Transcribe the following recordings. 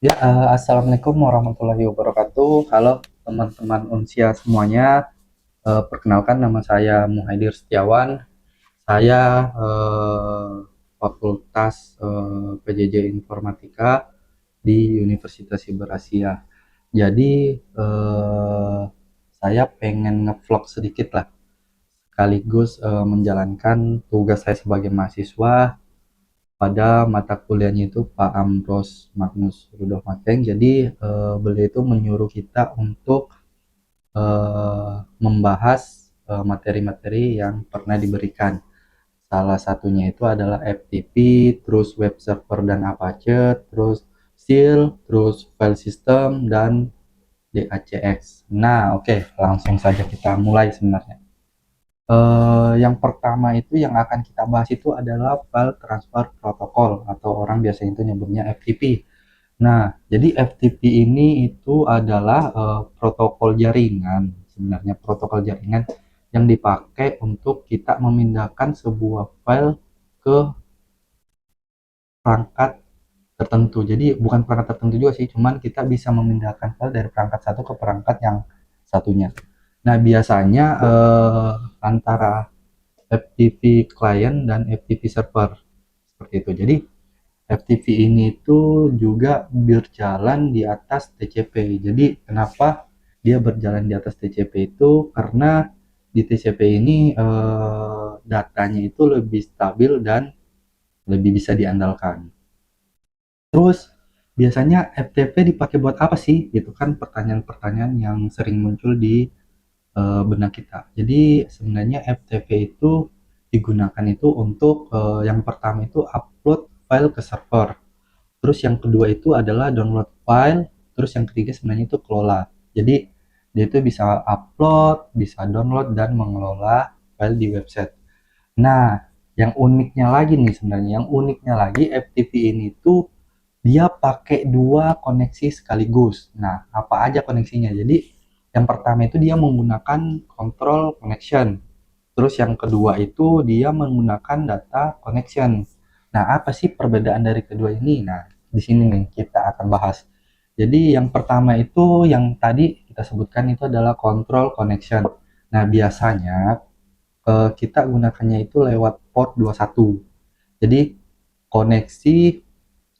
Assalamualaikum warahmatullahi wabarakatuh. Halo teman-teman Unsia semuanya. Perkenalkan nama saya Muhaidir Setiawan. Saya Fakultas PJJ Informatika di Universitas Siber Asia. Jadi saya pengen ngevlog sedikit lah, sekaligus menjalankan tugas saya sebagai mahasiswa pada mata kuliahnya itu Pak Amros Magnus Rudolf Mateng. Jadi beliau itu menyuruh kita untuk membahas materi-materi yang pernah diberikan. Salah satunya itu adalah FTP, terus web server dan Apache, terus SEAL, terus file system dan DACX. Nah, oke, langsung saja kita mulai sebenarnya. Yang pertama itu yang akan kita bahas itu adalah file transfer protocol atau orang biasanya itu nyebutnya FTP. Nah, jadi FTP ini itu adalah protokol jaringan, sebenarnya protokol jaringan yang dipakai untuk kita memindahkan sebuah file ke perangkat tertentu. Jadi bukan perangkat tertentu juga sih, cuman kita bisa memindahkan file dari perangkat satu ke perangkat yang satunya. Nah, biasanya antara FTP client dan FTP server seperti itu. Jadi FTP ini tuh juga berjalan di atas TCP. Jadi kenapa dia berjalan di atas TCP itu karena di TCP ini datanya itu lebih stabil dan lebih bisa diandalkan. Terus biasanya FTP dipakai buat apa sih? Itu kan pertanyaan-pertanyaan yang sering muncul di benak kita. Jadi sebenarnya FTP itu digunakan itu untuk yang pertama itu upload file ke server. Terus yang kedua itu adalah download file, terus yang ketiga sebenarnya itu kelola. Jadi dia itu bisa upload, bisa download dan mengelola file di website. Nah, yang uniknya lagi nih sebenarnya, yang uniknya lagi FTP ini tuh dia pakai dua koneksi sekaligus. Nah, apa aja koneksinya? Jadi yang pertama itu dia menggunakan control connection. Terus yang kedua itu dia menggunakan data connection. Nah, apa sih perbedaan dari kedua ini? Nah, di sini nih kita akan bahas. Jadi yang pertama itu yang tadi kita sebutkan itu adalah control connection. Nah, biasanya kita gunakannya itu lewat port 21. Jadi koneksi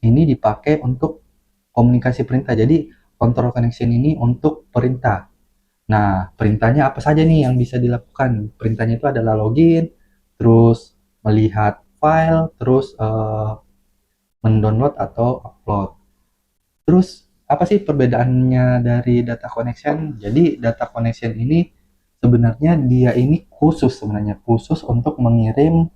ini dipakai untuk komunikasi perintah. Jadi control connection ini untuk perintah. Nah, perintahnya apa saja nih yang bisa dilakukan? Perintahnya itu adalah login, terus melihat file, terus mendownload atau upload. Terus apa sih perbedaannya dari data connection? Jadi data connection ini sebenarnya dia ini khusus untuk mengirim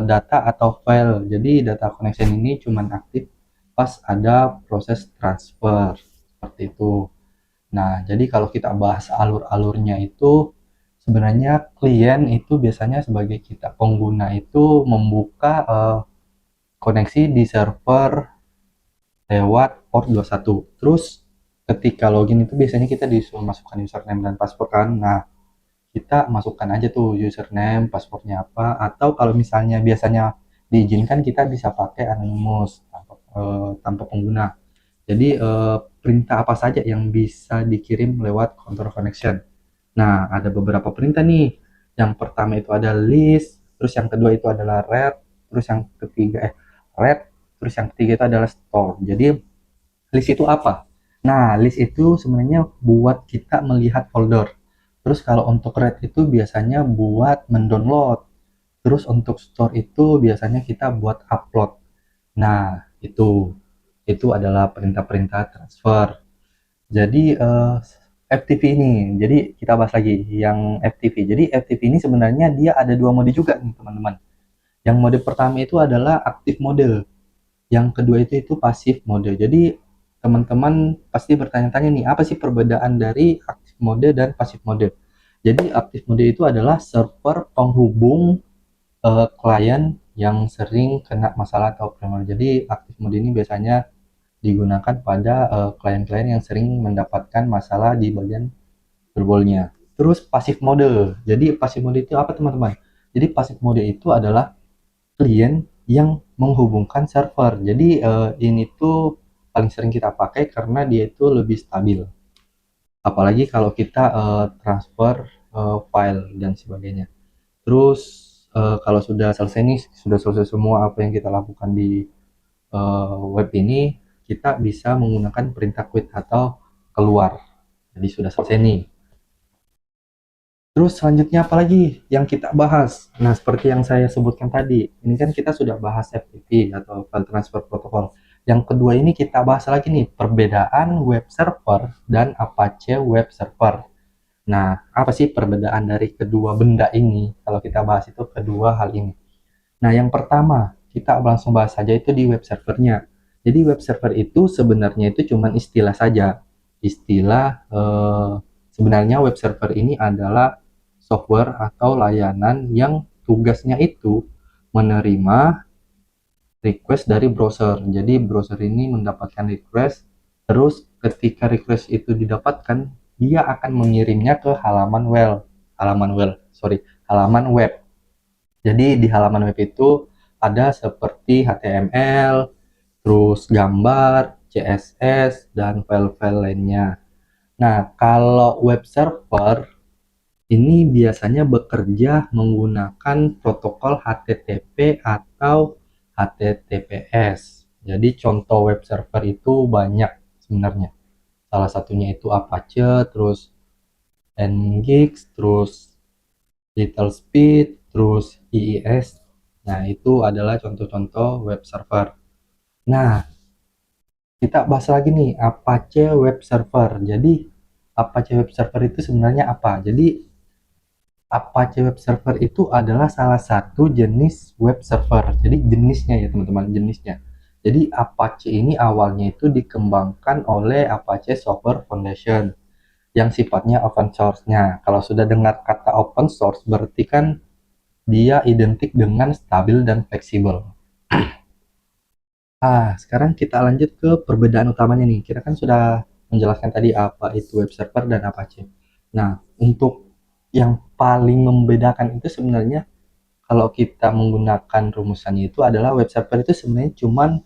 data atau file. Jadi data connection ini cuma aktif pas ada proses transfer seperti itu. Nah, jadi kalau kita bahas alur-alurnya itu sebenarnya klien itu biasanya sebagai kita pengguna itu membuka koneksi di server lewat port 21. Terus ketika login itu biasanya kita disuruh masukkan username dan password kan. Nah, kita masukkan aja tuh username, passwordnya apa, atau kalau misalnya biasanya diizinkan kita bisa pakai anonymous tanpa pengguna. Jadi perintah apa saja yang bisa dikirim lewat control connection. Nah, ada beberapa perintah nih. Yang pertama itu ada list, terus yang kedua itu adalah read, terus yang ketiga read, terus yang ketiga itu adalah store. Jadi list itu apa? Nah, list itu sebenarnya buat kita melihat folder. Terus kalau untuk read itu biasanya buat mendownload. Terus untuk store itu biasanya kita buat upload. Nah, itu adalah perintah-perintah transfer. Jadi FTP ini, jadi kita bahas lagi yang FTP. Jadi FTP ini sebenarnya dia ada dua mode juga nih teman-teman. Yang mode pertama itu adalah active mode. Yang kedua itu pasif mode. Jadi teman-teman pasti bertanya-tanya nih, apa sih perbedaan dari active mode dan pasif mode? Jadi active mode itu adalah server penghubung klien yang sering kena masalah atau firmware. Jadi active mode ini biasanya digunakan pada klien-klien yang sering mendapatkan masalah di bagian firewall-nya. Terus pasif mode. Jadi pasif mode itu apa teman-teman? Jadi pasif mode itu adalah klien yang menghubungkan server. Jadi ini tuh paling sering kita pakai karena dia itu lebih stabil. Apalagi kalau kita transfer file dan sebagainya. Terus kalau sudah selesai nih, sudah selesai semua apa yang kita lakukan di web ini, kita bisa menggunakan perintah quit atau keluar. Jadi sudah selesai nih. Terus selanjutnya apa lagi yang kita bahas? Nah, seperti yang saya sebutkan tadi, ini kan kita sudah bahas FTP atau File Transfer Protocol. Yang kedua ini kita bahas lagi nih, perbedaan web server dan Apache Web Server. Nah, apa sih perbedaan dari kedua benda ini? Kalau kita bahas itu kedua hal ini. Nah, yang pertama, kita langsung bahas saja itu di web servernya. Jadi web server itu sebenarnya itu cuma istilah saja. Istilah sebenarnya web server ini adalah software atau layanan yang tugasnya itu menerima request dari browser. Jadi browser ini mendapatkan request, terus ketika request itu didapatkan, dia akan mengirimnya ke halaman web. Jadi di halaman web itu ada seperti HTML, terus gambar, CSS, dan file-file lainnya. Nah, kalau web server ini biasanya bekerja menggunakan protokol HTTP atau HTTPS. Jadi contoh web server itu banyak sebenarnya. Salah satunya itu Apache, terus Nginx, terus Little Speed, terus IIS. Nah, itu adalah contoh-contoh web server. Nah, kita bahas lagi nih Apache Web Server. Jadi, Apache Web Server itu sebenarnya apa? Jadi, Apache Web Server itu adalah salah satu jenis web server. Jadi, jenisnya ya teman-teman, jenisnya. Jadi, Apache ini awalnya itu dikembangkan oleh Apache Software Foundation yang sifatnya open source-nya. Kalau sudah dengar kata open source, berarti kan dia identik dengan stabil dan fleksibel. Sekarang kita lanjut ke perbedaan utamanya nih. Kita kan sudah menjelaskan tadi apa itu web server dan Apache. Nah, untuk yang paling membedakan itu sebenarnya kalau kita menggunakan rumusannya itu adalah web server itu sebenarnya cuman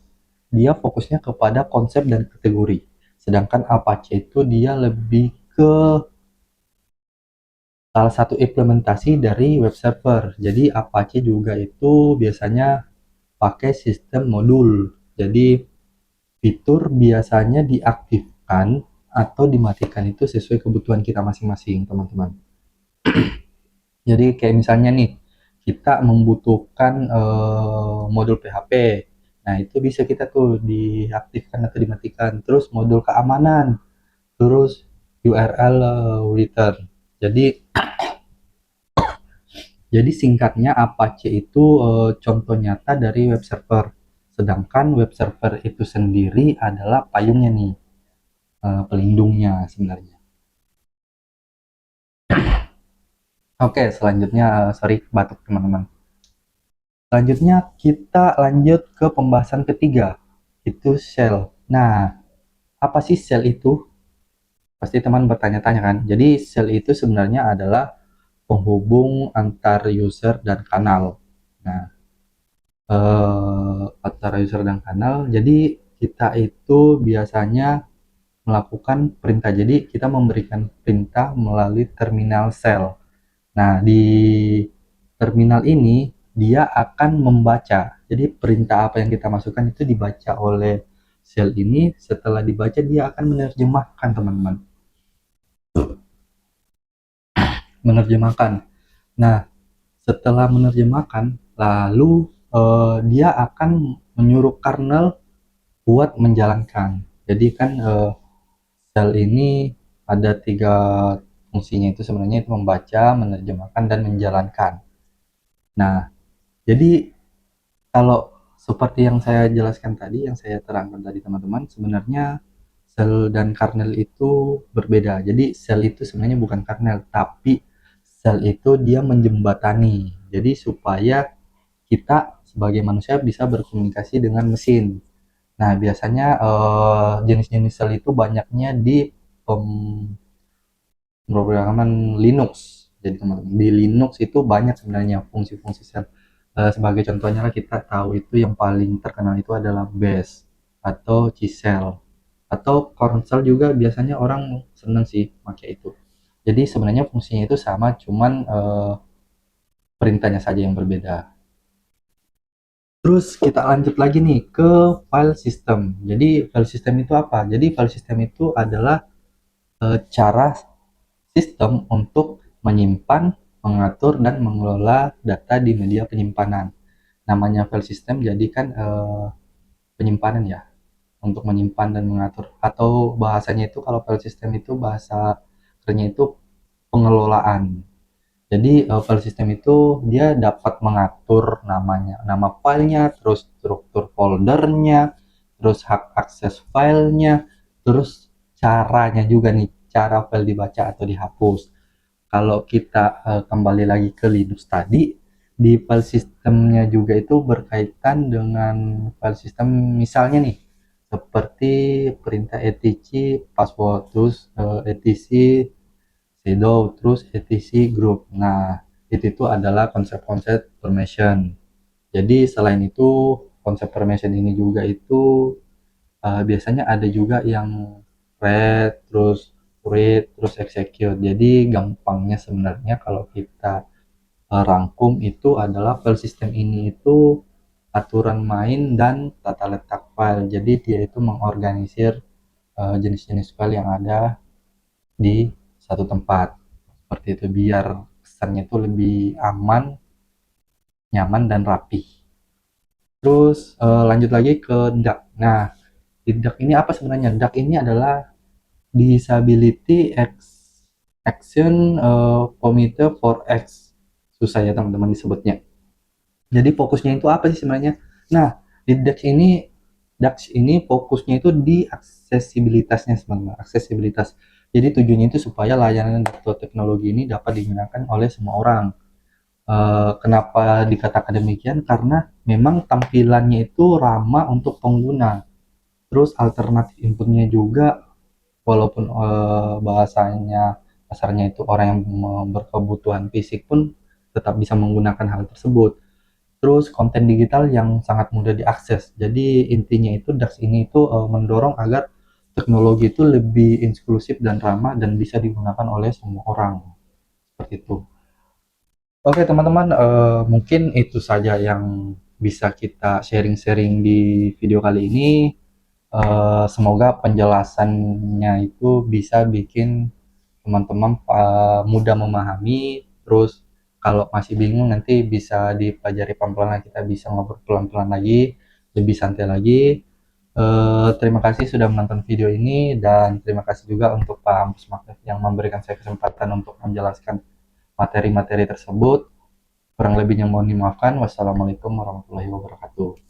dia fokusnya kepada konsep dan kategori. Sedangkan Apache itu dia lebih ke salah satu implementasi dari web server. Jadi Apache juga itu biasanya pakai sistem modul. Jadi fitur biasanya diaktifkan atau dimatikan itu sesuai kebutuhan kita masing-masing, teman-teman. Jadi kayak misalnya nih, kita membutuhkan modul PHP. Nah, itu bisa kita tuh diaktifkan atau dimatikan. Terus modul keamanan, terus URL return. Jadi singkatnya Apache itu contoh nyata dari web server. Sedangkan web server itu sendiri adalah payungnya nih, pelindungnya sebenarnya. Oke, selanjutnya sorry batuk teman-teman. Selanjutnya kita lanjut ke pembahasan ketiga, itu shell. Nah, apa sih shell itu? Pasti teman bertanya-tanya kan. Jadi shell itu sebenarnya adalah penghubung antar user dan kanal. Nah, antara user dan kanal. Jadi kita itu biasanya melakukan perintah. Jadi kita memberikan perintah melalui terminal shell. Nah, di terminal ini dia akan membaca. Jadi perintah apa yang kita masukkan itu dibaca oleh shell ini. Setelah dibaca dia akan menerjemahkan teman-teman. Menerjemahkan. Nah, setelah menerjemahkan, lalu dia akan menyuruh kernel buat menjalankan. Jadi kan shell ini ada 3 fungsinya itu sebenarnya itu membaca, menerjemahkan, dan menjalankan. Nah, jadi kalau seperti yang saya jelaskan tadi, yang saya terangkan tadi teman-teman, sebenarnya shell dan kernel itu berbeda. Jadi shell itu sebenarnya bukan kernel, tapi shell itu dia menjembatani. Jadi supaya kita sebagai manusia bisa berkomunikasi dengan mesin. Nah, biasanya jenis-jenis shell itu banyaknya di pemrograman Linux. Jadi teman-teman, di Linux itu banyak sebenarnya fungsi-fungsi shell. Sebagai contohnya lah kita tahu itu yang paling terkenal itu adalah bash. atau chisel atau konsel juga biasanya orang seneng sih pakai itu. Jadi sebenarnya fungsinya itu sama, cuman perintahnya saja yang berbeda. Terus kita lanjut lagi nih ke file system. Jadi file system itu apa? Jadi file system itu adalah cara sistem untuk menyimpan, mengatur, dan mengelola data di media penyimpanan. Namanya file system jadi kan penyimpanan ya, untuk menyimpan dan mengatur. Atau bahasanya itu kalau file system itu bahasa kerennya itu pengelolaan. Jadi file system itu dia dapat mengatur namanya, nama filenya, terus struktur foldernya, terus hak akses filenya, terus caranya juga nih, cara file dibaca atau dihapus. Kalau kita kembali lagi ke Linux tadi, di file sistemnya juga itu berkaitan dengan file sistem misalnya nih, seperti perintah etc password, terus etc shadow, terus etc group. Nah, itu adalah konsep-konsep permission. Jadi selain itu konsep permission ini juga itu biasanya ada juga yang read, terus read, terus execute. Jadi gampangnya sebenarnya kalau kita rangkum itu adalah file system ini itu aturan main dan tata letak file. Jadi dia itu mengorganisir jenis-jenis file yang ada di satu tempat. Seperti itu biar kesannya itu lebih aman, nyaman dan rapi. Terus lanjut lagi ke DAC. Nah, di DAC ini apa sebenarnya? DAC ini adalah Disability Action Committee for X. Susah ya teman-teman disebutnya. Jadi fokusnya itu apa sih sebenarnya? Nah, di DAX ini fokusnya itu di aksesibilitasnya sebenarnya, aksesibilitas. Jadi tujuannya itu supaya layanan atau teknologi ini dapat digunakan oleh semua orang. Kenapa dikatakan demikian? Karena memang tampilannya itu ramah untuk pengguna. Terus alternatif inputnya juga, walaupun bahasanya dasarnya itu orang yang berkebutuhan fisik pun tetap bisa menggunakan hal tersebut. Terus konten digital yang sangat mudah diakses. Jadi intinya itu DAX ini itu mendorong agar teknologi itu lebih inklusif dan ramah dan bisa digunakan oleh semua orang. Seperti itu. Oke teman-teman, mungkin itu saja yang bisa kita sharing-sharing di video kali ini. Semoga penjelasannya itu bisa bikin teman-teman mudah memahami. Terus kalau masih bingung nanti bisa dipelajari pelan-pelan, kita bisa ngobrol pelan-pelan lagi, lebih santai lagi. Terima kasih sudah menonton video ini dan terima kasih juga untuk Pak Ampus Makif yang memberikan saya kesempatan untuk menjelaskan materi-materi tersebut. Kurang lebihnya mohon dimaafkan. Wassalamualaikum warahmatullahi wabarakatuh.